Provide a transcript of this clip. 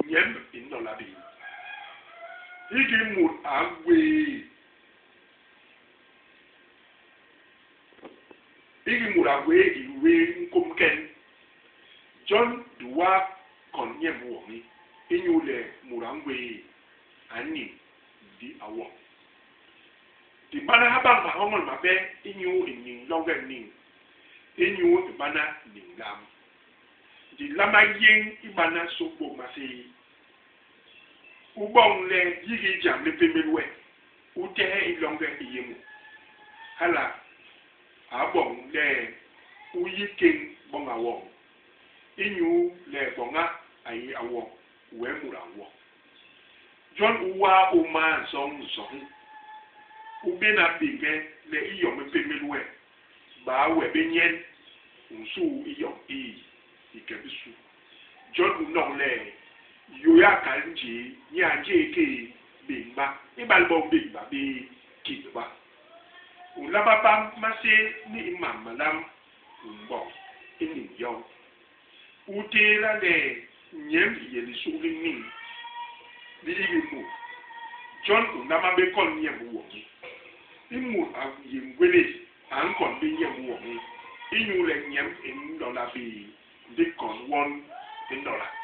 nyem in no la bi igi mut agwe igi mut agwe iwe nkomken John duwa kon nyem wo mi inyu le murangwe ani di awo di bana haba ma hongol ma be inyu inin longa nin inyu bana nin lam di lama yen ibana sokbo ma se ubong le yigi jam le pemelwe ute ilonga iyemu hala abong le uyiken bonga wo inyu le bonga ayi awo we mura wo John uwa uma song ubena bige le iyo mepemelwe ba we benyen unsu iyo ikebisu John unong le yoya kanji ni anje ke bimba ibalbo bimba bi kidba ulaba pam mase ni imam lam umbo ini yo utela le nyem yeli suri ni mu John unama be kon nyem wo imu a yengwele an kon be nyem wo inyu le nyem in dollar bi de kon $1